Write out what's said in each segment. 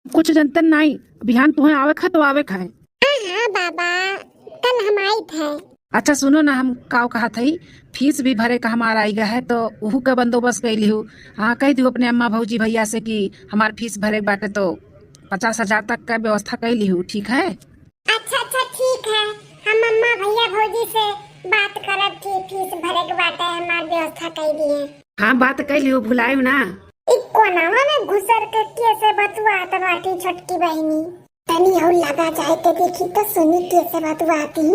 कुछ जनतन नहीं। बिहान तुम्हें आवे खा तो आवे खाए। हाँ बाबा, कल हम आई थे। अच्छा सुनो ना, हम काव कहा थी फीस भी भरे का हमारा आई गया है तो उहू का बंदोबस्त कैली हूँ। हाँ कह दियो अपने अम्मा भौजी भैया से कि हमार फीस भरे के बाटे तो 50,000 तक का व्यवस्था कैली हूँ। ठीक है? अच्छा अच्छा ठीक है, हम अम्मा भैया भौजी से बात करब कि फीस भरे के बाटे हमार व्यवस्था कर दिए। हाँ बात कैली हूँ, भुलाए ना। एक कोनावा में घुसर के कैसे बतुआत बाटी छोटकी बहनी। तनी हो लगा जाए तो देखी तो सुनी कैसे बतुआती।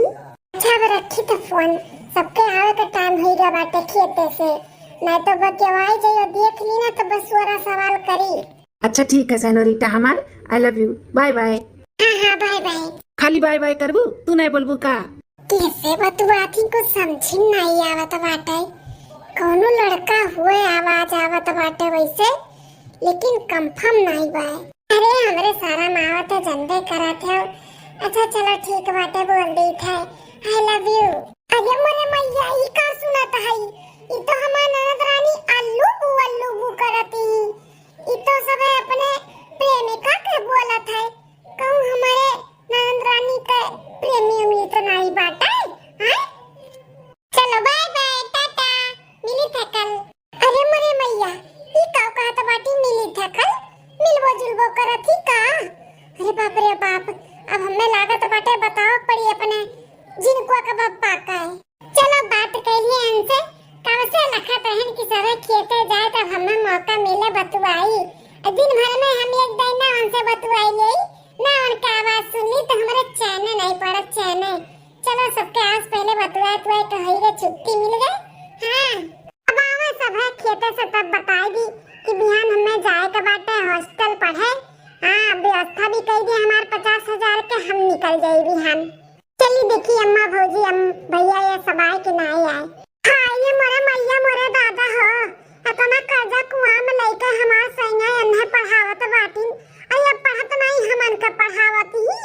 अच्छा अब रखी तो फोन, सबके आवे का टाइम होइगा बाटे खेते से, नहीं तो बतियाई जाइयो देख ली ना तो बस सोरा सवाल करी। अच्छा ठीक है सेनोरिटा हमार, I love you, bye bye. हाँ हाँ बाय बाय। खाली बाय बाय करबू, तू नहीं बोलबू का? कैसे बतुआती कुछ समझ नहीं आवत बाटे। कौनो लड़का हुए आवाज आवत बाटे वैसे, लेकिन कंफर्म नहीं बा। अरे हमरे सारा मावत जनबे करत है। अच्छा चलो ठीक बाटे, बोल दी थे आई लव यू। अरे मोरे मैया ई का सुनत है? ई तो हमार ननद रानी अल्लू करती। ई तो सब अपने प्रेमिका के बोलत है। कहूं हमारे ननद रानी के प्रेमी हुई तो नहीं बाटे हैं? चलो बाय बाय टाटा, मिली थे कल। अरे मोरे मैया ई का कहत बाटी मिली थे कल, मिलबो जुलबो करत ही का? अरे बाप रे बाप, अब हमें लागत बाटे बताओ पड़ी अपने जिनको का बापा का है। चलो बात कर लिए इनसे, कब से लखत रहन कि सब खेते जाए तब हमें मौका मिले बतुआई। दिन भर में हम एक दिन ना उनसे बतुआई ले ना उनका आवाज सुन ली तो हमारे चैन नहीं पड़ा चैन। चलो सबके आस पहले बतुआए तो तो हई रे छुट्टी मिल गई। हां अब आवे सब है खेते से तब बताएगी कि बिहान हमें जाए के बाटे हॉस्टल पढ़े। हां व्यवस्था भी कर दी हमार 50,000 के, हम निकल जाए बिहान। चली देखी अम्मा भौजी भैया ये सब आए कि नहीं आए। हां ये मोरे मैया मोरे दादा हो, अपना कर्जा कुआं में लेके हमार सैया इन्हें पढ़ावत बाटी। अरे पढ़त नहीं हमन का पढ़ावत ही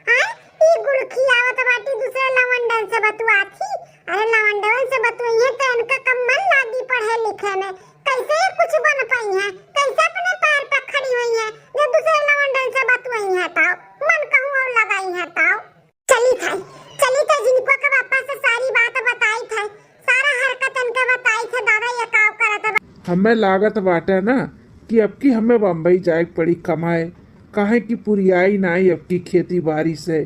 हां ई गुड़खी आवत बाटी दूसरे लवंडन से बतुआती। अरे लवंडन से बतुइए तो इनका कम मन लागी पढ़े लिखे में, कैसे कुछ बन पाई है, कैसे अपने पैर पे खड़ी हुई है जो दूसरे लवंडन से बतुई है। ताओ मन कहूं और लगाई है ताओ। चली था जिनको का पापा से सारी बात बताई थे, सारा हरकत इनके बताई थे। दादा ये काव करत हमें लागत बाटे ना कि अब की हमें बम्बई जाए पड़ी कमाए, काहे की पुरियाई नाई अब की खेती बाड़ी से।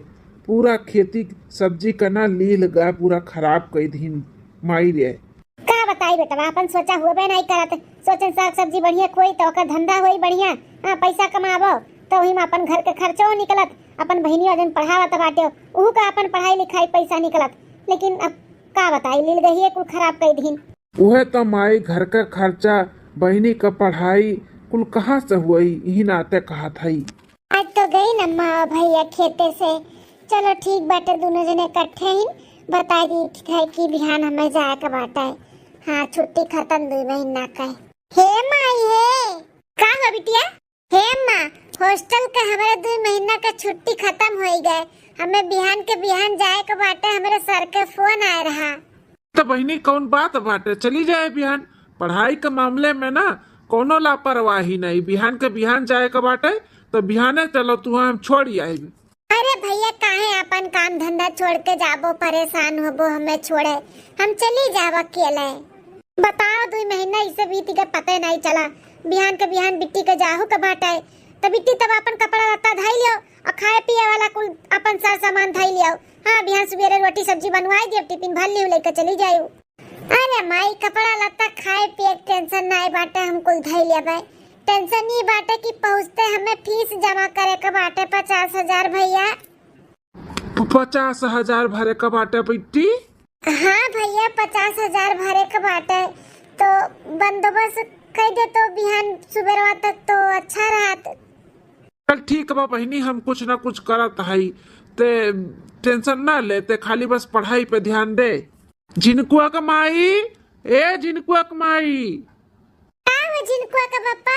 पूरा खेती सब्जी कना लील गा पूरा खराब कई दिन माई रे। का बताई बेटा, अपन सोचा हुए बे नहीं करत। सोचन साग सब्जी बढ़िया कोई तो का धंधा होई बढ़िया, हां पैसा कमाबो तो वही में अपन घर के खर्चो निकलत, अपन बहिनी वजन पढ़ावत बाटे उहू का अपन पढ़ाई लिखाई पैसा निकलत। लेकिन अब का बताई लील गई है कुल खराब कई दिन। वह तो माई घर का खर्चा बहनी का पढ़ाई कुल कहाँ से हुई, यही नाते कहा था। आज तो गई न माँ भैया खेते से। चलो ठीक बाटे, दोनों जने इकट्ठे ही बता दी है कि बिहान हमें जाए का बाटा है। हाँ छुट्टी खत्म, 2 महीना का है। हे माई हे का हो बिटिया? हे माँ हॉस्टल का हमारे 2 महीना का छुट्टी खत्म हो गए, हमें बिहान के बिहान जाए का बाटा। हमारे सर के फोन आ रहा। तो बहनी कौन बात बाटे, चली जाए बिहान। पढ़ाई के मामले में ना कोनो लापरवाही नहीं, बिहान के बिहान जाए का बाटे तो बिहाने चलो तू हम छोड़ी आई। अरे भैया काहे अपन काम धंधा छोड़ के जाबो, परेशान होबो हमें छोड़े, हम चली जाब अकेले। बताओ 2 महीना इसे बीत के पता नहीं चला। बिहान के बिहान बिट्टी के जाहू का बाटे तो बिट्टी तब अपन कपड़ा लत्ता धाई लियो और खाए पिए वाला कुल अपन सारा सामान धाई लियो। हाँ बिहान सवेरे रोटी सब्जी बनवाई दियो, टिफिन भर लियो लेके चली जायो। अरे माई कपड़ा लत्ता खाए पिए टेंशन नहीं बाटे, हम कुल धाई लिया भाई। टेंशन ये बाटे कि पहुँचते हमें फीस जमा करे के बाटे 50,000 भैया। 50,000 भरे का बाटे बिट्टी? हाँ भैया 50,000 भरे के बाटे, तो बंदोबस्त कर दे तो बिहान सुबह तक तो अच्छा रहत। चल ठीक बा बहनी, हम कुछ ना कुछ करत हई, ते टेंशन ना लेते, खाली बस पढ़ाई पे ध्यान दे। जिनको कमाई ए जिनको कमाई जिनको का पापा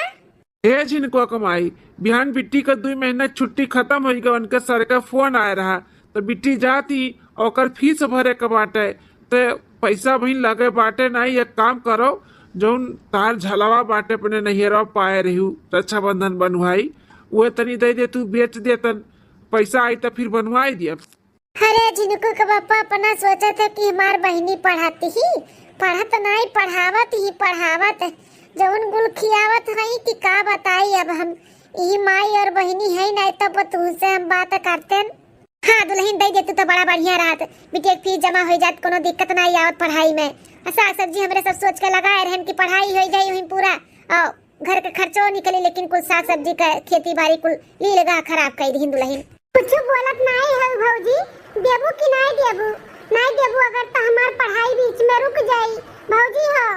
ए जिनको कमाई बिहान बिट्टी का 2 महीना छुट्टी खत्म हो गई, उनके सर का फोन आए रहा तो बिट्टी जाती और फीस भरे के बाटे तो पैसा भी लगे बाटे नहीं। एक काम करो जो तार झलवा बाटे अपने नैहरा पाए रही रक्षाबंधन बनवाई वो तनी दे दे, तू बेच दे तन पैसा आई तो फिर बनवाई दिया। अरे झिनुकू के पापा अपना सोचा था कि हमार बहिनी पढ़ाती ही, पढ़त नहीं पढ़ावत जौन गुल खियावत है कि का बताई। अब हम यही माई और बहिनी है नहीं तब तुझसे हम बात करते। हाँ दुल्हन दे दे तू तो बड़ा बढ़िया रहत, बेटी एक फीस जमा हो जात, कोनो दिक्कत नहीं आवत पढ़ाई में। साग सब्जी हमरे सब सोच के लगाए रहन कि पढ़ाई हो जाई वहीं पूरा और घर के खर्चो निकले, लेकिन कुल साग सब्जी का खेती बाड़ी कुल ली लगा खराब कर दी दुल्हन। कुछ बोलत नहीं है भौजी, देबू कि नहीं देबू? नहीं देबू अगर तो हमार पढ़ाई बीच में रुक जाई भौजी हो।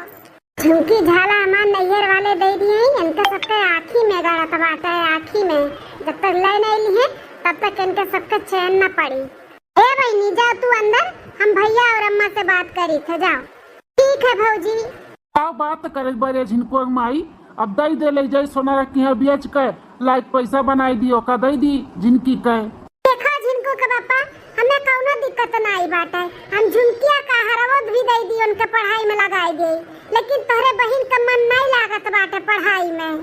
झुमकी झाला हमार नैयर वाले दे दिए, इनके सबके आँखी में गड़त बाटे, आँखी में जब तक ले नहीं लिए तब तक इनके सबके चैन न पड़ी। ए बहनी जाओ तू अंदर, हम भैया और अम्मा से बात करी थे, जाओ। ठीक है भौजी। क्या बात करे बड़े झिनको माई, अब दई दे ले जाई सोना रखी है बेच के लाइक पैसा बनाई दियो का दई दी जिनकी कहे। देखो झिनको के पापा हमें कौनो दिक्कत नहीं बाटे, हम झुमकिया का हरवत भी दे दी उनके पढ़ाई में लगाई दे, लेकिन तोहरे बहन का मन नहीं लागत बाटे पढ़ाई में।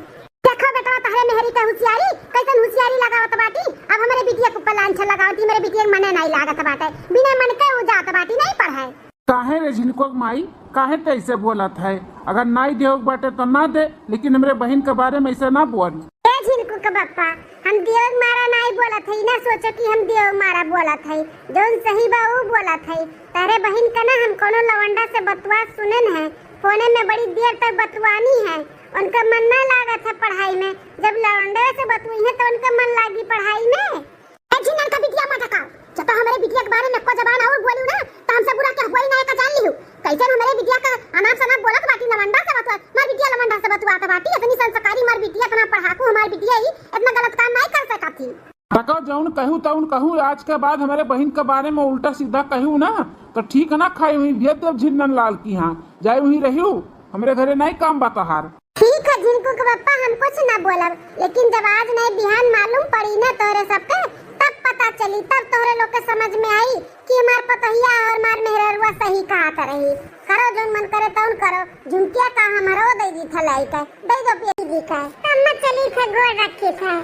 देखो बेटा तोहरे मेहरी का होशियारी कैसन होशियारी लगावत बाटी, अब हमारे बिटिया को पलांछा लगावती, मेरे बिटिया के मने नहीं लागत बाटे, बिना मन के हो जात बाटी नहीं पढ़ाई। काहे रे झिनको माई, काहे ते ऐसे बोलत है? अगर नहीं देओ बाटे तो ना दे, लेकिन हमरे बहन के बारे में ऐसे ना बोल। ए झिनको के पापा हम देव मारा नहीं बोलत है, ना सोचो कि हम देव मारा बोलत है, जोन सही बा वो बोलत है। तारे बहन का ना हम कोनो लवंडा से बतवा सुनन है, फोने में बड़ी देर तक बतवानी है, उनका मन ना लागत है पढ़ाई में, जब लवंडे से बतवाई है तो उनका मन लागी पढ़ाई में। ए झिनन का बिटिया मत का, जब तो हमारे बिटिया के बारे में को जबान और बोलू ना तो हमसे बुरा क्या हुआ ही ना का जान लिहू। कैसे हमारे बिटिया का अनाप शनाप बोलत बाटी, लवंडा से बतवा, मार बिटिया लवंडा से बतवात बाटी, इतनी संस्कारी मार बिटिया तना पढ़ाकू हमारी बिटिया ही इतना गलत काम नहीं कर सकती थी। तको जौन कहूँ तौन कहूँ, आज के बाद हमारे बहन के बारे में उल्टा सीधा कहूँ ना तो ठीक है ना, खाई वहीं भेज देव झिन्नन लाल की यहाँ जाए वहीं रही, हमारे घरे नहीं काम बताहार। ठीक है झिनको के पापा हम कुछ ना बोलब, लेकिन जब आज नहीं बिहान मालूम पड़ी ना तोरे सबके तब पता चली, तब तोरे लोग के समझ में आई कि हमार पतहिया और मार मेहररुआ सही कहा रही। करो जो मन करे तौन करो, झुमकिया का हमारो दे दी थलाई का दे दो पेटी दी का अम्मा चली थे गोड़ रखी थे।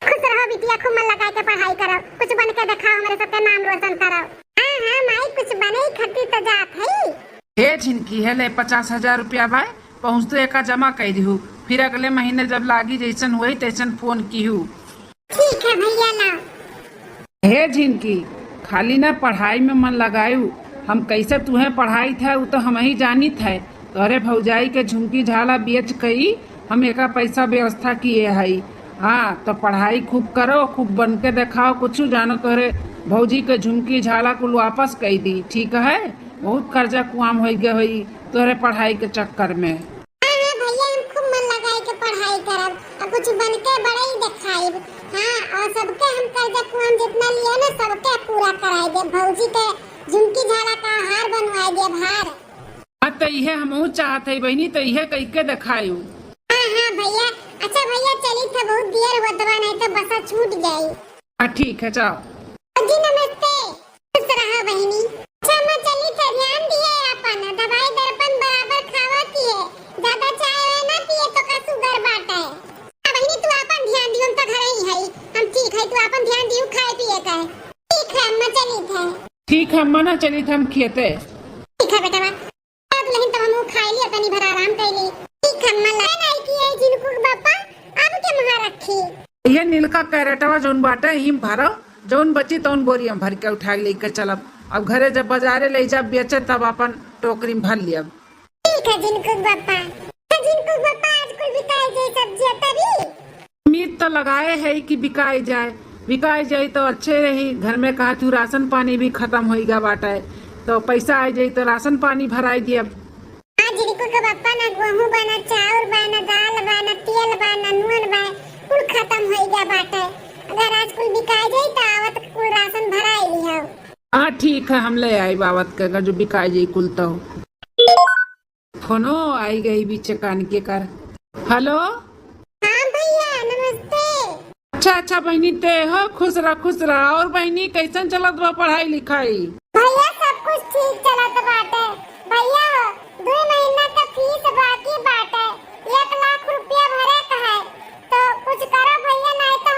खुश रहो बिटिया, खूब मन लगा के पढ़ाई करो, कुछ बन के दिखाओ, हमारे सबका नाम रोशन करो। हाँ हाँ माई कुछ बने ही खटी तो जात है। हे झिनकी है ले 50,000 रुपया बाय पहुँचते एका जमा कर दिहू, फिर अगले महीने जब लागी जैसन हुई तैसन फोन की हूँ। ठीक है भैया ना। हे झिनकी खाली ना पढ़ाई में मन लगायू, हम कैसे तुम्हें पढ़ाई था वो तो हम ही जानी थे, तोरे भौजाई के झुमकी झाला बेच कई हम एका पैसा व्यवस्था किए हई। हाँ तो पढ़ाई खूब करो, खूब बन के दिखाओ, कुछ जानो तोरे भौजी के झुमकी झाला कुल वापस कर दी, ठीक है? बहुत कर्जा कुआम हो गए हुई तोरे पढ़ाई के चक्कर में। भैया हम खूब मन लगाए के पढ़ाई करब और कुछ बन के बड़ा ही दिखाई। हाँ और सबके हम कर्जा कुआम जितना लिए ना सबके पूरा कराई दे, भौजी के झुमकी झाला का हार बनवाई दे हार। हाँ तो यह हम चाहते है बहनी, तो यह कह के दिखायू। हाँ भैया। अच्छा भैया चली था बहुत देर हुआ दवा नहीं तो बसा छूट जाई। हाँ ठीक है जाओ। जी नमस्ते। खुश रहो बहनी। अच्छा मैं चली था, ध्यान दिए अपन दवाई दर्पण बराबर खावती है, ज्यादा चाय ना पिए तो का शुगर बाटे। बहनी तू अपन ध्यान दियो, हम तो घर ही है, हम ठीक है, तू अपन ध्यान दियो खाए पिए का। ठीक है अम्मा चली थे। ठीक है अम्मा ना चली थे हम खेते। ठीक है बेटा अब नहीं तो हम खाई लिया तनी भर आराम कर ली। ठीक है अम्मा नहीं किए जिनको पापा अब के महा रखी। यह नीलका कैरेटवा जोन बाटे हिम भरो, जोन बची तौन बोरी हम भर के उठा लेकर चलब, अब घरे जब बाजारे ले जा बेचे तब अपन टोकरी में भर लिया। ठीक है जिनको पापा आज कुछ बिकाई जाए सब्जी तभी। उम्मीद तो लगाए है कि बिकाई जाए तो अच्छे रही, घर में कहा तू राशन पानी भी खत्म होगा बाटा है, तो पैसा आ जाए तो राशन पानी भराई दिया। हाँ जिनको का पापा ना गेहूं बना, चावल बना, दाल बना, तेल बना, नून बना, कुल खत्म होगा बाटा है। अगर आज कुल बिकाई जाए तो आवत कुल राशन भराई लिया। हाँ ठीक है हम ले आई बावत के, अगर जो बिकाई जाए कुल तो। फोनो आई गई बीच कान के कर। हेलो हाँ भैया नमस्ते। अच्छा बहनी ते हो, खुश रहा। और बहनी कैसन चलत बा पढ़ाई लिखाई? भैया सब कुछ ठीक चलत बाटे। भैया 2 महीना का फीस बाकी बाटे, 1 लाख रुपया भरे का है, तो कुछ करो भैया नहीं तो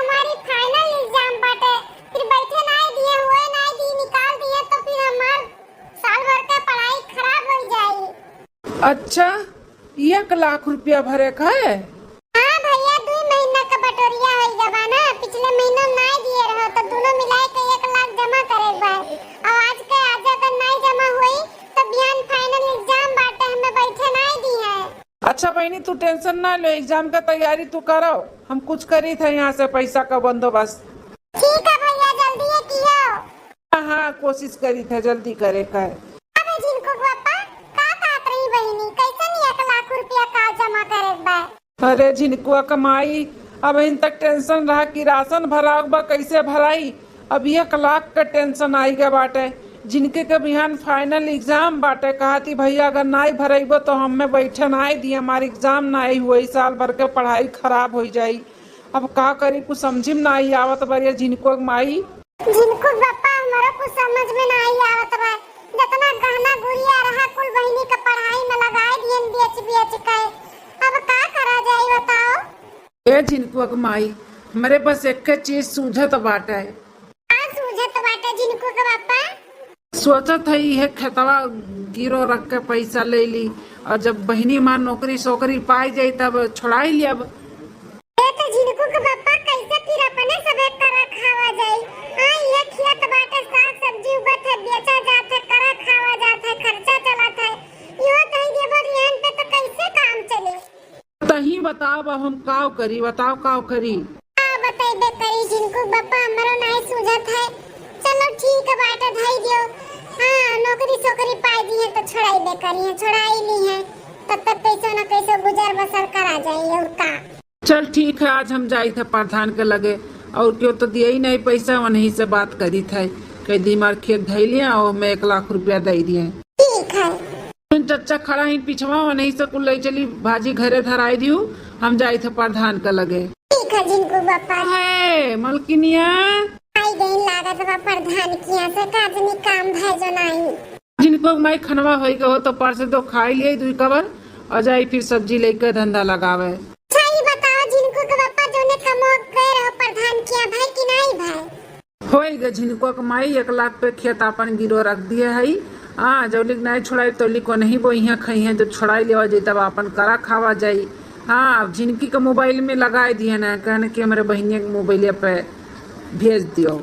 अच्छा, 1 लाख रुपया भरे का है? हाँ भैया, 2 महीना का बटोरिया हो गया ना। पिछले महीना नहीं दिए रहो तो दोनों मिलाए के 1 लाख जमा करे बा। और आज के आज अगर नहीं जमा हुई तो बिहान फाइनल एग्जाम बाटे, हमें बैठे नहीं दी है। अच्छा बहनी, तू टेंशन ना ले, एग्जाम का तैयारी तू करो। हम कुछ करी थे यहाँ से पैसा का बंदोबस्त। ठीक है भैया, जल्दी ये कियो। हाँ हाँ, कोशिश करी थे जल्दी करे का। अबे जिनको पापा का कहत रही बहिनी, कैसे नहीं 1 लाख रुपया का जमा करे बा? अरे झिनकुआ कमाई, अब इन तक टेंशन रहा कि राशन भराओ बा कैसे भराई। अब 1 लाख का टेंशन आई गया बाटे। जिनके के बिहान फाइनल एग्जाम बाटे, कहा थी भैया अगर नहीं भरेबो तो हमें बैठे नहीं दिए, हमारे एग्जाम नहीं हुई, साल भर के पढ़ाई खराब हो जाई। अब का करी, कुछ समझ में नहीं आवत बरिया झिनको माई। जिनको पापा हमारा कुछ समझ में नहीं आवत बा। जितना गहना गुड़िया रहा कुल बहिनी के पढ़ाई में लगाए दिए बेच के। अब का करा जाए बताओ? ए झिनको माई, हमारे बस एक चीज सूझत बाटे। का सूझत बाटे जिनको के पापा? सोचत है ये खेतवा गिरो रख के पैसा ले ली, और जब बहनी माँ नौकरी सोकरी पाई जाई तब छोड़ाई लिया। तो जिनको के पापा कैसे फिर अपने सब एक करा खावा जाई? हां, ये खेत बाटे, साग सब्जी उगत है, बेचा जात है, करा खावा जात है, खर्चा चलत है। यो कहीं देबो रियान पे तो कैसे काम चले? तही बताओ, अब हम काव करी, बताओ काव करी। बताइबे करी जिनको पापा, हमारा नहीं सूझत है। चलो ठीक है बाटे, धाई दियो। हाँ, नौकरी सोकरी पाई दी है तो छोड़ाई करी है, छोड़ाई ली है, तब तक कैसे न कैसे गुजर बसर करा जाए। और का चल ठीक है, आज हम जाई थे प्रधान के लगे, और क्यों तो दिए ही नहीं पैसा, वहीं से बात करी थे कई दी मार खेत धई लिया और मैं 1 लाख रुपया दे दिए। ठीक है। चच्चा खड़ा ही पिछवा, वहीं से कुल ले चली भाजी घरे धराई दियो, हम जाई थे प्रधान के लगे। ठीक है जिनको पापा। है मलकिनिया आई गई लागत बा प्रधान किया से काजनी काम है जो नहीं। जिनको मैं खनवा होई के हो तो पर से तो खाई लिए 2 कवर, और जाई फिर सब्जी लेकर धंधा लगावे। सही बताओ जिनको के पापा, जो ने कमो कर हो प्रधान किया भाई कि नहीं भाई? होई गे झिनको कमाई, 1 लाख पे खेत अपन गिरो रख दिए है। हाँ, जौलिक नहीं छोड़ाई तौलिक को नहीं बोइया खाई है, जो छोड़ाई लेवा जाई तब अपन करा खावा जाई। हाँ, अब जिनकी का मोबाइल में लगाए दिए ना, कहने की हमारे बहनिया के मोबाइल पे भेज दियो।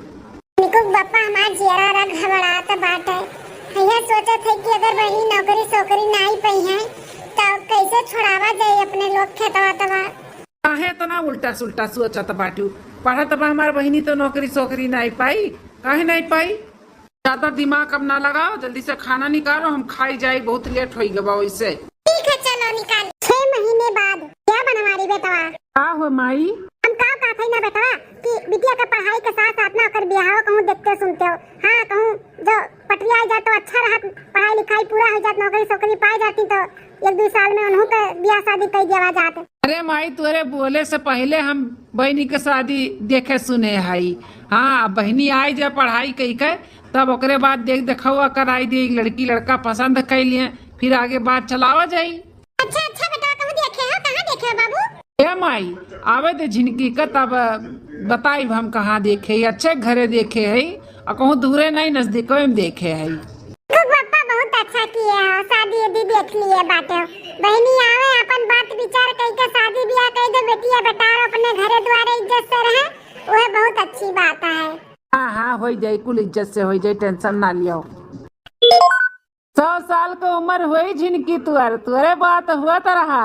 जिनको पापा हमार जेरा रख घबराता बात है। भैया सोचा थे कि अगर बहनी नौकरी सोकरी नहीं पई है तो कैसे छोड़ावा जाए अपने लोग खेतवा तवा। काहे तना उल्टा सुल्टा सोचत बाटू, पढ़त बा हमार बहनी तो नौकरी सोकरी नहीं पाई। काहे नहीं पाई? ज्यादा दिमाग अब ना लगाओ, जल्दी से खाना निकालो, हम खाई जाए, बहुत लेट हो गया वैसे। ठीक है चलो निकाल। 6 महीने बाद क्या बन हमारी बेटवा? का हो माई? हम का थे ना बेटवा कि बिटिया का पढ़ाई के साथ साथ ना कर बियाह कहूँ देखते सुनते हो। हाँ, कहूँ जो पटिया जाए तो अच्छा रहा, पढ़ाई लिखाई पूरा हो जात, नौकरी सोकरी पाई जाती तो 1-2 साल में उन्हों के बियाह शादी कर दिया जाते। अरे माई, तुरे बोले से पहले हम बहनी के शादी देखे सुने हई। हाँ, बहनी आई जब पढ़ाई कई के तब ओकरे बाद देख देखा कराई दी, लड़की लड़का पसंद कर लिए, फिर आगे बात चलावा जाई। अच्छा अच्छा बेटा, कहूँ देखे हो, कहाँ देखे हो बाबू? ए माई, आवे दे झिनकी का तब बताई हम कहाँ देखे, अच्छे घरे देखे है, और कहूँ दूरे नहीं नजदीक में देखे है। पापा बहुत अच्छा किए हो, शादी यदि देख लिए बाटे। बहनी आवे अपन बात विचार कई के शादी ब्याह कई दे, बेटिया बेटा अपने घरे द्वारे इज्जत से रहे, वह बहुत अच्छी बात है। हाँ हाँ, हो जाए, कुल इज्जत से हो जाए, टेंशन ना लियो। 100 साल का उम्र हुई झिनकी, तुअरे बात हुआ तो रहा।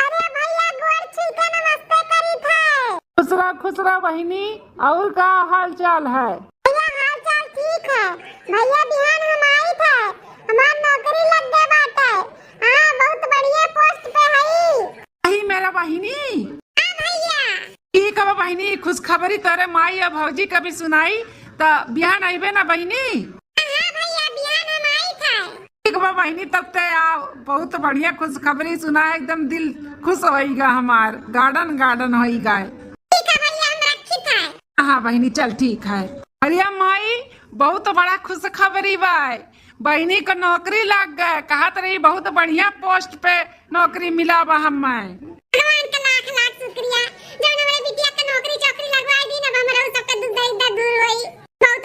अरे भैया गोर छीके नमस्ते करी थे। खुश रहो बहिनी, और का हाल चाल है? भैया हाल चाल ठीक है। भैया बिहान हम आई थे, हमार नौकरी लग गए बाटे। हाँ, बहुत बढ़िया पोस्ट पे है। वही मेरा बहिनी। हाँ भैया। ठीक है बहिनी, खुशखबरी तोरे माई और भौजी का भी सुनाई, तो बिहान आईबे ना बहिनी? हाँ भैया बिहान हम आई थे। ठीक बा बहिनी, तब ते आओ, बहुत बढ़िया खुशखबरी सुना, एकदम दिल खुश होइगा हमार, गार्डन गार्डन होइगा। ठीक है भैया, हम रखी थे। हाँ बहिनी, चल ठीक है। अरे माई, बहुत बड़ा खुशखबरी बा, बहिनी को नौकरी लग गए, कहा रही बहुत बढ़िया पोस्ट पे नौकरी मिला बा हमें। भगवान का लाख लाख शुक्रिया, जब हमारे बिटिया का नौकरी चौकरी लगवाई दी ना, हमारा सबका दुख दर्द दूर हुई। बहुत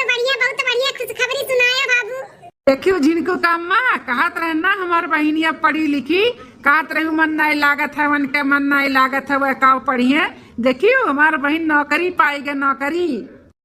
बढ़िया खुशखबरी सुनाया बाबू। देखियो जिनको कामा कहत रहे ना हमार बहनिया पढ़ी लिखी कहत रही मन नहीं लागत है वन के मन नहीं लागत है वह का पढ़िए देखियो हमार बहन नौकरी पाएगा नौकरी।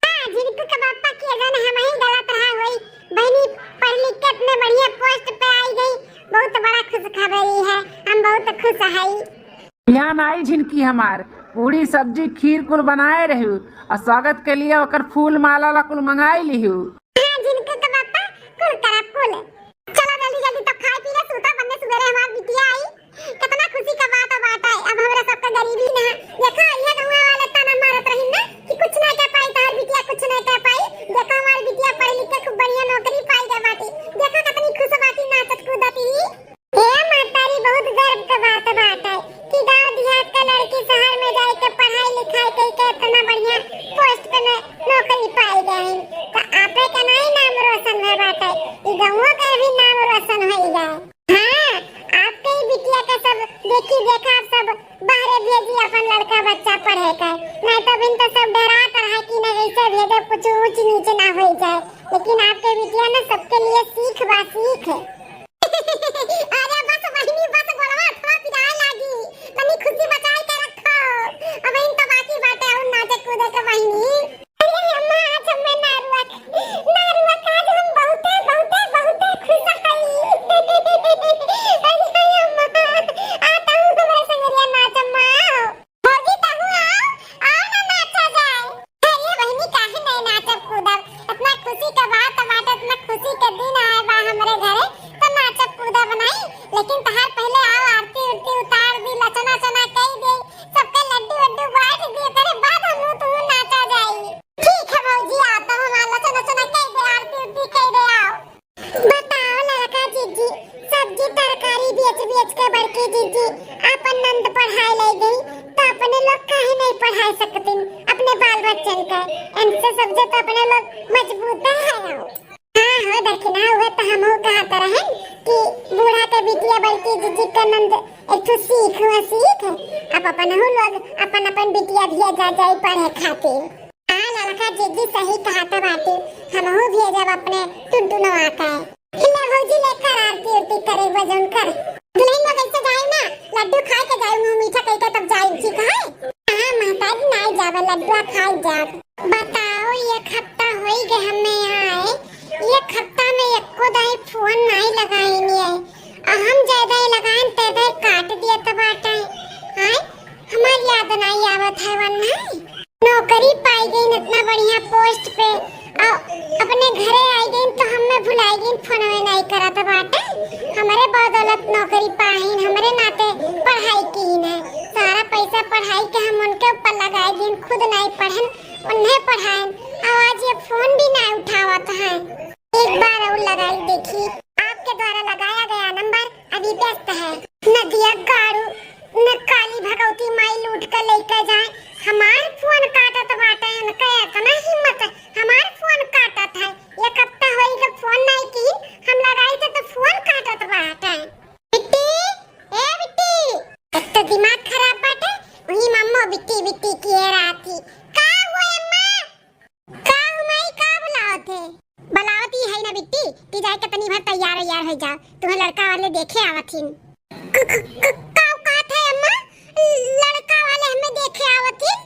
हाँ जिनको का पापा की अगन हम ही गलत रहा हुई बहनी पढ़ लिख के अपने बढ़िया पोस्ट पे आई गई बहुत बड़ा खुश खबरी है हम बहुत खुश हई। यहाँ आई झिनकी हमार पूरी सब्जी खीर कुल बनाए रहू और स्वागत के लिए ओकर फूल माला ला कुल मंगाई लिहू। हाँ जिनको का पापा कुल करा कुल चलो जल्दी जल्दी तो खाए पी ले सूता बन्ने सुबेरे हमार बिटिया आई कितना खुशी का बात है अब हमरा सबका गरीबी ना देखो ये गांव वाले ताना मारत रही ना कि कुछ ना कर पाई तार बिटिया कुछ ना कर पाई देखो हमार बिटिया पढ़ लिख के खूब बढ़िया नौकरी पाई गई बाटी देखो कितनी खुश बाटी नाचत कूदती हे मातारी बहुत गर्व का बात है कि गांव देहात का लड़की शहर में जाए के पढ़ाई लिखाई करके इतना बढ़िया पोस्ट पे नौकरी पाई गई तो आपे का नहीं नाम रोशन है बाटे ई गांव का भी नाम रोशन हो गए। हां आपके ही बिटिया का सब देखी देखा सब बाहर भेजी अपन लड़का बच्चा पढ़े का नहीं तो बिन तो सब डरा कर है कि नहीं ऐसे भेजे कुछ ऊंच नीचे ना हो जाए लेकिन आपके बिटिया ने सबके लिए सीख है। अरे बस बहनी बस गोलवा थोड़ा पिराए लागी तनी खुशी बचाए के रखो अब इन तो बाकी बातें और नाचे कूदे के बहनी। अरे अम्मा आज हमें नारुआ आज हम बहुत खुश हई। अरे अम्मा आता हूं तुम्हारे संगरिया नाच अम्मा भौजी तहु आओ ना नाचा जाए। अरे बहनी काहे नहीं नाचब कूदब इतना खुशी का बात इतना खुशी के दिन आए बा हमारे घरे तो नाचब कूदा बनाई लेकिन तहार पहले आओ आरती उरती उतार दी लचना चना कई दे सबके लड्डू बांट दे तेरे बाद हम तू नाचा जाई। ठीक है भौजी आता हूं मां लचना चना कई दे आरती उरती कई दे आओ। बताओ लड़का जीजी सब्जी तरकारी बेच के बड़की जीजी अपन नंद पढ़ाई ले गई तो अपने लोग काहे नहीं पढ़ा सकते अपने बाल बच्चन का इनसे सबसे तो अपने लोग मजबूत है। हाँ हो दक्षिणा हुए तो हम हो कहत रहे कि बूढ़ा के बिटिया बल्कि जीजी का नंद एक तो सीख अब अपन हो लोग अपन बिटिया भी जा जाए पढ़े खातिर। हाँ लड़का जीजी सही कहता बाटी हम हो भेजब अपने टुनटुनवा का ले भौजी लेकर आरती उरती करे वजन कर दुल्हन लोग ऐसे जाए ना लड्डू खा के जाए मुंह मीठा करके तब जाए ठीक है। हाँ महताजी नहीं जावे लड्डू खाई जाब। बताओ एक हफ्ता हो गए हमें यहाँ आए एक हफ्ता में एको दाई फोन नहीं लगाएंगे हम ज्यादा ही लगाएं तेरे काट दिया तब आटा है हमारी याद नहीं आवत है वरना नौकरी पाई गई इतना बढ़िया पोस्ट पे अपने घरे आई गई तो हमें भुलाई गई फोन में नहीं करा तब आटा हमारे बदौलत नौकरी पाई हमारे नाते पढ़ाई की है सारा पैसा पढ़ाई के हम उनके ऊपर लगाए दिन खुद नहीं पढ़न उन्हें पढ़ाएं आज ये फोन भी नहीं उठावत है। एक बार और लगाई देखी आपके द्वारा लगाया गया नंबर अभी व्यस्त है न दिया गाड़ू न काली भगवती माई लूट कर लेकर जाए हमार फोन काटत बाटे इनका इतना हिम्मत हमार फोन काटत है एक हफ्ता हो गया फोन नहीं की हम लगाई थे तो फोन काटत बाटे। बिट्टी ए बिट्टी एक तो दिमाग खराब बाटे वही मम्मा बिट्टी की राती का हुआ अम्मा का हुई का बुलाओ थे बलावती है ना बिट्टी ती जाए के तनी भर तैयार हो जा तुम्हें लड़का वाले देखे आवथिन काऊ कहत है अम्मा लड़का वाले हमें देखे आवथिन।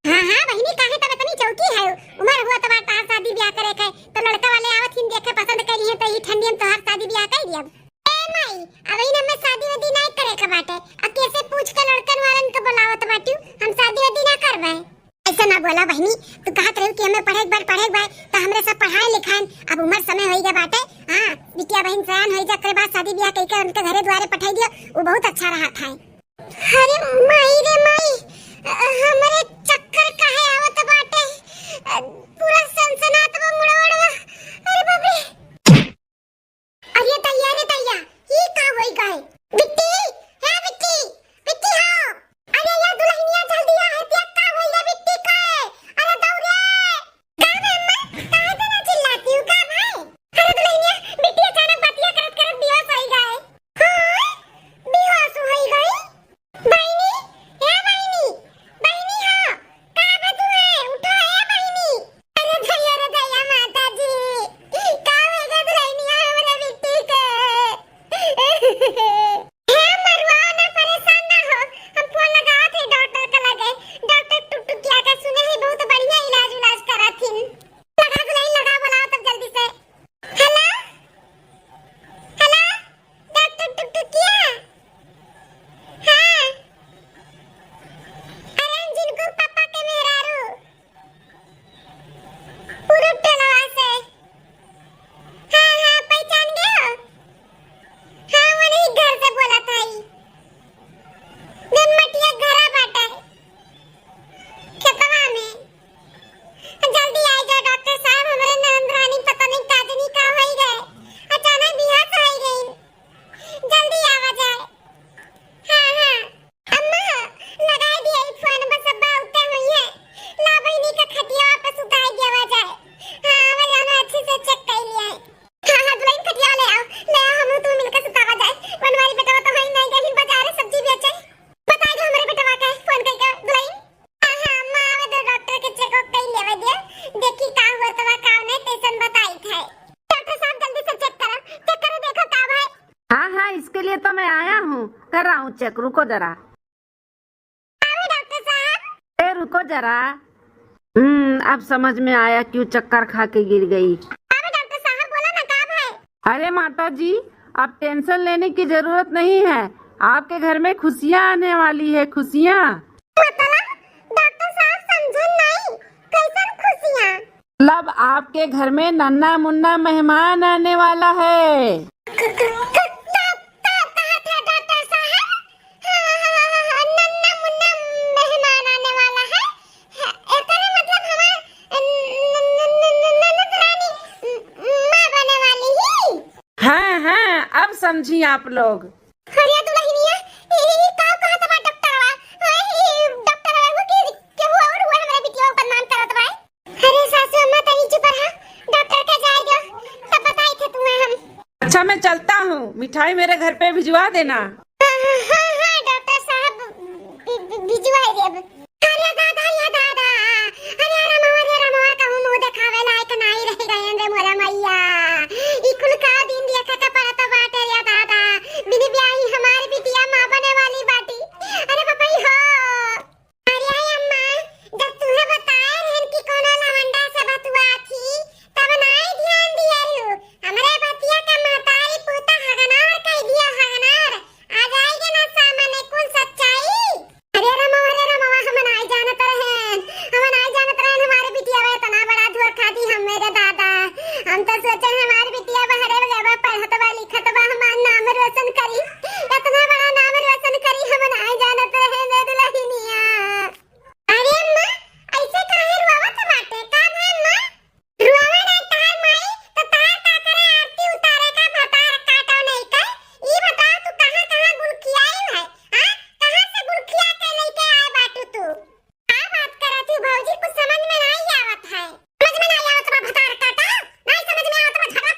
हां बहनी काहे तब इतनी चौकी है उम्र हुआ तब तार शादी ब्याह करे के तो लड़का वाले आवथिन देखे पसंद करी है तो ई ठंडी में तोहर शादी ब्याह कर दियब। ए माई अब इन में शादी वादी नहीं करे के बाटे अब कैसे पूछ के लड़कन वालन के बुलावत बाटी हम शादी वादी ना करबे ऐसा ना बोला बहनी तू कहत रही कि हमें पढ़े एक बार तो हमरे सब पढ़ाई लिखाई अब उम्र समय होई गए बाटे। हां बिटिया बहन सयान होई जा करे बाद शादी ब्याह करके उनके घरे द्वारे पठाई दियो वो बहुत अच्छा रहा था। अरे माई रे माई हमरे चक्कर काहे आवत बाटे पूरा सनसनात मुड़वड़वा अरे बाप रे अरे तैया ये का होई गए बिट्टी है बिट्टी हां अरे यार दुल्हनिया जल्दी आ है क्या का होई रे बिट्टी का अरे दौड़े का अम्मा काहे तना चिल्लाती हूं का भाई अरे दुल्हनिया बिट्टी अचानक बातिया करत बेहोश हो गए। हां बेहोश हो गई बहनी हां का बे तू है जल्दी आ जाओ डॉक्टर साहब, हमारे नंद रानी पता नहीं काजनी का हो गए, अचानक बेहोश हो गई। जल्दी आवा जाए। हाँ हाँ अम्मा लगा दिया ई फोन, बस अब उठे हुई है। ला बहनी का खटिया वापस उतार दिया जाए। हाँ आवा जाना, अच्छे से चेक कर लिया है। हाँ हाँ दुल्हन खटिया ले आओ, हम तू मिलकर सुतावा जाए। बनवारी बेटा तो है नहीं गई बाजार, सब्जी भी अच्छे बता दो हमारे बेटा का फोन करके दुल्हन। हाँ हाँ अम्मा आवे दो, डॉक्टर के चेकअप कर लेवा दिया, देखी का हुआ तवा का नहीं टेंशन बताई थे। डॉक्टर साहब जल्दी से चेक करो देखो का है। हाँ हाँ इसके लिए तो मैं आया हूँ, कर रहा हूँ चेक, रुको जरा। आओ डॉक्टर साहब। ए रुको जरा। अब समझ में आया क्यों चक्कर खा के गिर गई। आओ डॉक्टर साहब बोला ना का है। अरे माता जी, आप टेंशन लेने की जरूरत नहीं है, आपके घर में खुशियाँ आने वाली है, खुशियाँ। मतलब डॉक्टर साहब समझन नहीं, कैसन खुशियाँ? मतलब आपके घर में नन्ना मुन्ना मेहमान आने वाला है। डॉक्टर साहब नन्ना मुन्ना मेहमान आने वाला है। एकरे मतलब हमार ननद रानी माँ बने वाली ही। हाँ हाँ अब समझी आप लोग। हरिया दुल्हनिया ई का कहत बा डॉक्टरवा, डॉक्टरवा वो के हुआ और हुआ हमारे बिटिया को बदनाम करत बा। अरे सासू अम्मा तनी चुप रहा, डॉक्टर के जाए दो तब बताई थे तुम्हें हम। अच्छा मैं चलता हूँ, मिठाई मेरे घर पे भिजवा देना। हाँ डॉक्टर साहब भिजवाई देब। अरे दादा या दादा, अरे रमवा का मुंह देखावे लायक नहीं रह गए रे मोरा मैया। ई कुल का दिन दिया का परत बाटे या दादा, बिन ब्याही हमारी बिटिया मां बने वाली बाटी। अरे पापा हो अरे अम्मा, जब तुम्हें बताए रहन कि कोनो लवंडा से बतुआ थी तब नहीं ध्यान दिया लू। हमरे बतिया का महतारी पूता हगनार कह दिया हगनार, आ जाएगी ना सामने कुल सच्चाई। अरे रमवा हम नहीं जानत रहन, हमारी बिटिया वे तना बड़ा धोखा दी हम मेरे दादा। हम तो सोचे हमारी बिटिया बहरे गवा पढ़त बा लिखत बा, हमार नाम रोशन करी, इतना बड़ा नाम रोशन करी, हम नहीं जानत रहन रे दुल्हनिया। अरे अम्मा ऐसे काहे रुआवत बाटे, का है अम्मा? रुआवे ना तार माई तो तार का करे आरती उतारे का भतार काटो नहीं का। ई बता तू कहां गुल खियाई है? हां कहां से गुल खिया के लेके आए बाटू तू? का बात करत तू भौजी, कुछ समझ में नहीं आवत है। समझ में नहीं आवत बा भतार काटा, नहीं समझ में आवत बा झगड़ा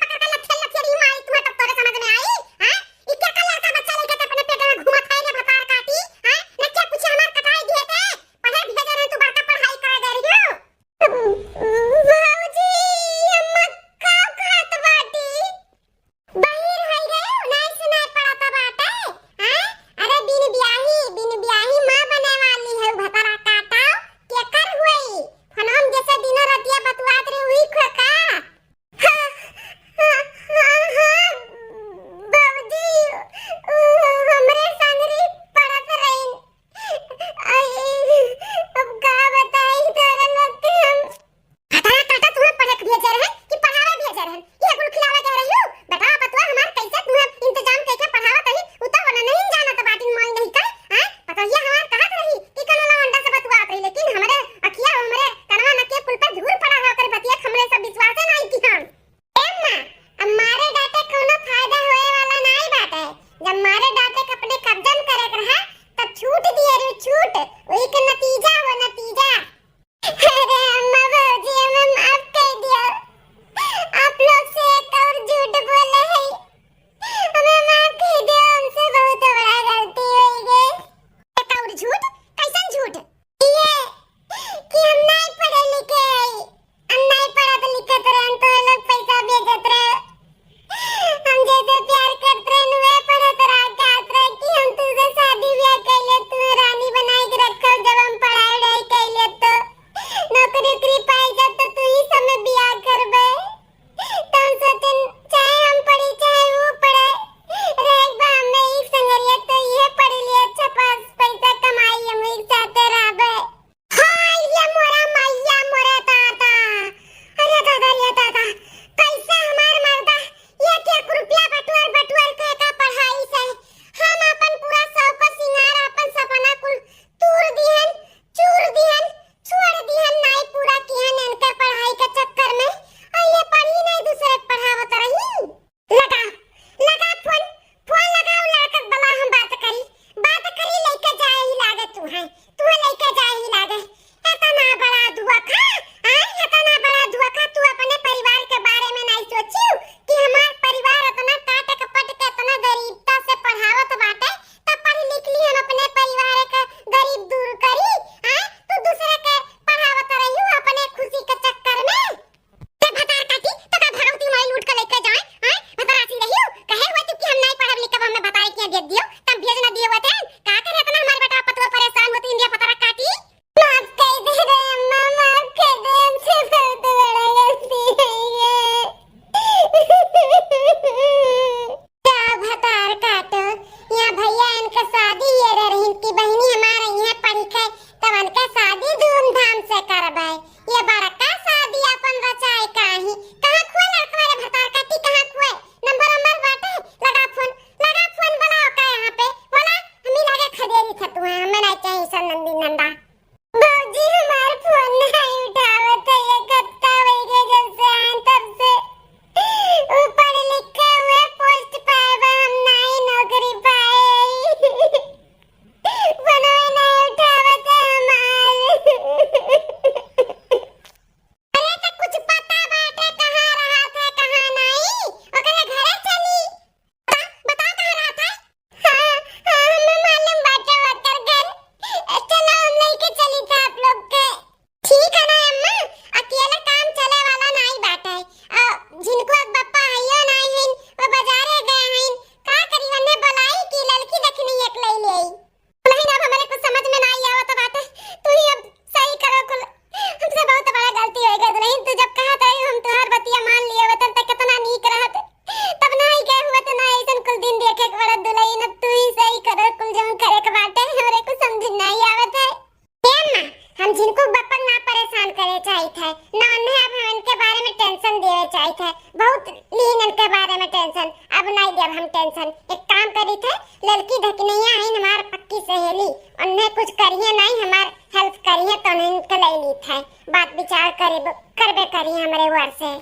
चाहे थे बहुत लीन के बारे में टेंशन। अब नहीं देव हम टेंशन। एक काम करी थे, लड़की ढकनिया है हमार पक्की सहेली, उन्हें कुछ करिए नहीं, हमार हेल्प करिए तो नहीं के ले ली थे, बात विचार करबे करिए हमारे वर से।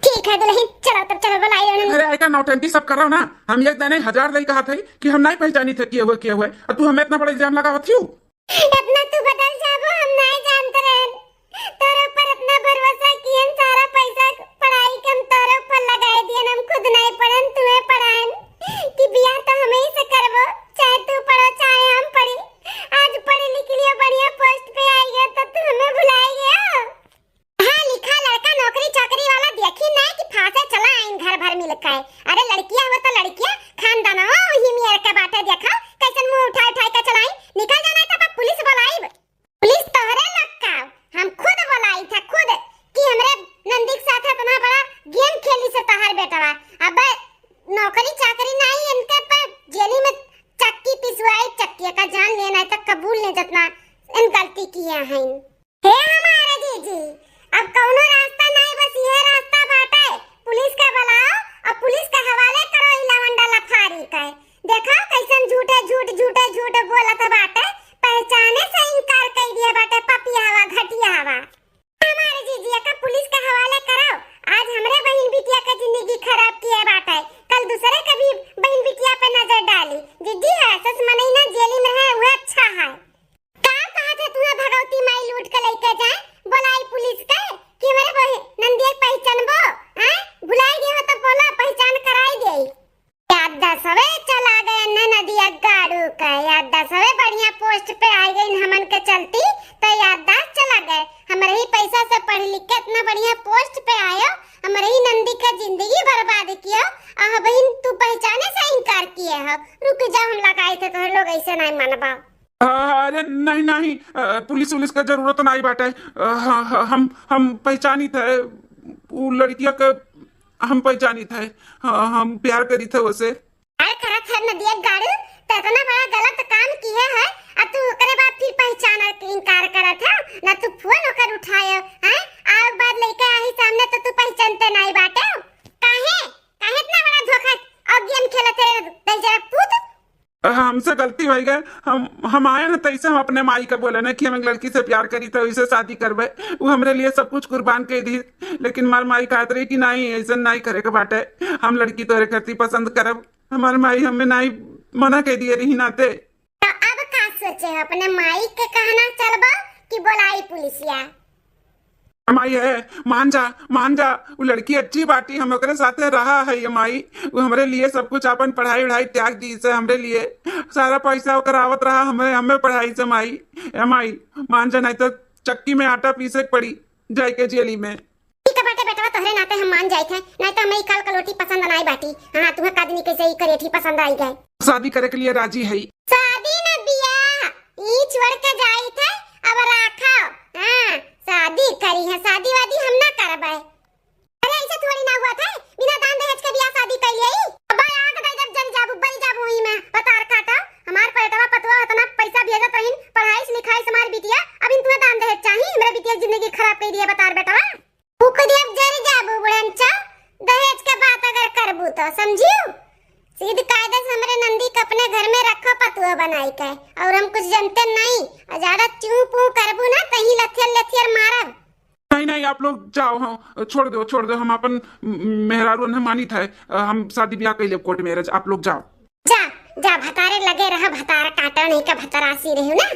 ठीक है दुल्हन, चलो तब चलो बुलाइए। अरे ऐका नौटंकी सब कर रहा ना, हम एक दिन 1000 नहीं कहा था कि हम नहीं पहचानी थे किए हुए और तू हमें इतना बड़ा इल्जाम लगा थी। अपना तू बदल जाबो, हम नहीं जानते रहे तोरे ऊपर अपना भरोसा किए, सारा पैसा पढ़ाई के हम तोरे ऊपर लगाए दिए, हम खुद नहीं पढ़न तुम्हें पढ़ाएं कि बियाह तो हम ही से करबो, चाहे तू पढ़ो चाहे हम पढ़ी। आज पढ़ी लिख लियो, बढ़िया पोस्ट पे आई गया तो तू हमें भुलाई गया। हाँ लिखा लड़का नौकरी चाकरी वाला देखी नहीं कि फांसे चला आइन घर भर मिल के। अरे लड़कियां हो तो लड़कियां खानदान हो वही मेरे के बाटे देखा कैसन मुंह उठा उठा के चलाई। निकल जाना था पुलिस बुलाई, पुलिस तोहरे लक्का हम खुद बुलाई था खुद कि हमरे नंदी के साथ इतना बड़ा गेम खेली से तोहर बेटवा। अब नौकरी चाकरी नहीं इनके पर जेली में चक्की पिसवाई, चक्की का जान लेना तो कबूल ने जितना इन गलती किया है। हे हमारे जीजी अब कौनो रास्ता नहीं, बस ये रास्ता बाटे, पुलिस का बुलाओ और पुलिस के हवाले करो ई लवंडा लफारी के। देखो कैसन झूठ बोलत बाटे, पहचाने से इनकार कर दिया बाटे, पपिया हवा घटिया हवा। हमारे जीजिया का पुलिस के हवाले कराओ, आज हमरे बहन बिटिया का जिंदगी खराब किया बाटे, कल दूसरे का भी बहन बिटिया पे नजर डाली। जीजी है सस मनैना जेली में है वो अच्छा है। का कहा थे तुम्हें भगवती माई लूट के लेके जाए, बुलाई पुलिस के कि हमारे बहन नंदिया पहचानबो, हैं भुलाई गए हो तो बोलो पहचान कराई दे। याद दसवे चला गए न नदिया गाड़ू का, याद दसवे बढ़िया पोस्ट पे आ गई हमन के चलती तो याददाश्त चला गए। हमारे ही पैसा से पढ़ लिख के इतना बढ़िया पोस्ट पे आयो, हमारे ही नंदी का जिंदगी बर्बाद कियो, आह बहन तू पहचाने से इनकार किए हो। रुक जा हम लगाए थे तो लोग ऐसे नहीं मानबा। अरे नहीं नहीं, पुलिस का जरूरत नहीं बाटे। हम पहचानी थे वो लड़किया के, हम पहचानी थे, हम प्यार करी थे उसे। अरे करत है नदिया गाड़ी तो इतना बड़ा गलत काम किया है, अब तू करे बाद फिर पहचान इनकार करत है ना, तू फोन होकर उठायो हैं आज बाद लेके आई सामने तो तू पहचानते नहीं बाटे। काहे काहे इतना बड़ा धोखा और गेम खेलते रहे जरा पूत। हमसे गलती हो गई, हम आए ना तैसे हम अपने माई का बोले ना कि हम एक लड़की से प्यार करी तो इसे शादी करबे, वो हमरे लिए सब कुछ कुर्बान कर दी, लेकिन हमार माई कहत रही कि नहीं ऐसा नहीं करे के बाटे, हम लड़की तोरे करती पसंद करब। हमार माई हमें नहीं मना कर दिए रही नाते। तो अब का सोचे हो अपने माई के कहना चलबो कि बुलाई पुलिसिया? माई है मान जा, वो लड़की अच्छी बाटी, हम ओकरे साथे रहा है ये माई, वो हमरे लिए सब कुछ अपन पढ़ाई वढ़ाई त्याग दी से, हमरे लिए सारा पैसा ओकर आवत रहा हमें पढ़ाई से। माई ए माई मान जा, नहीं तो चक्की में आटा पीसे पड़ी जाए के जेली में। ठीक है बेटे बेटा तोहरे नाते हम मान जाए थे, नहीं तो हमें कल कलोटी पसंद नहीं बाटी। हां तुम्हें कादनी कैसे ही करे थी पसंद आई गए, शादी करे के लिए राजी है। शादी न बियाह ई छोड़ के जाई थे, अब राखो। हां शादी करी है, शादी वादी हम ना करबे। अरे ऐसे थोड़ी ना हुआ था, बिना दान दहेज के बियाह शादी कर लिया। अब आग दे जब जल जाबू बल जाबू ही में पतार काटा, हमार पेटवा पतवा इतना पैसा भेजत रहिन पढ़ाई लिखाई से हमार बिटिया, अब इन तुम्हें दान दहेज चाहिए? हमरा बिटिया जिंदगी खराब कर दिया बतार बेटवा। भूख देव जल जाबू बुढ़नचा, दहेज के बात अगर करबू तो समझियो सीध कायदे से हमरे नंदी के अपने घर में रखो पतुआ बनाई के, और हम कुछ जानते नहीं, ज्यादा चू पू करबू ना कहीं लथियर मारब। नहीं आप लोग जाओ, हाँ छोड़ दो, हम अपन मेहरारू ने मानी था, हम शादी ब्याह कर ले कोर्ट मैरिज, आप लोग जाओ। जा भतारे लगे रह, भतार काटा नहीं का भतरासी रही ना।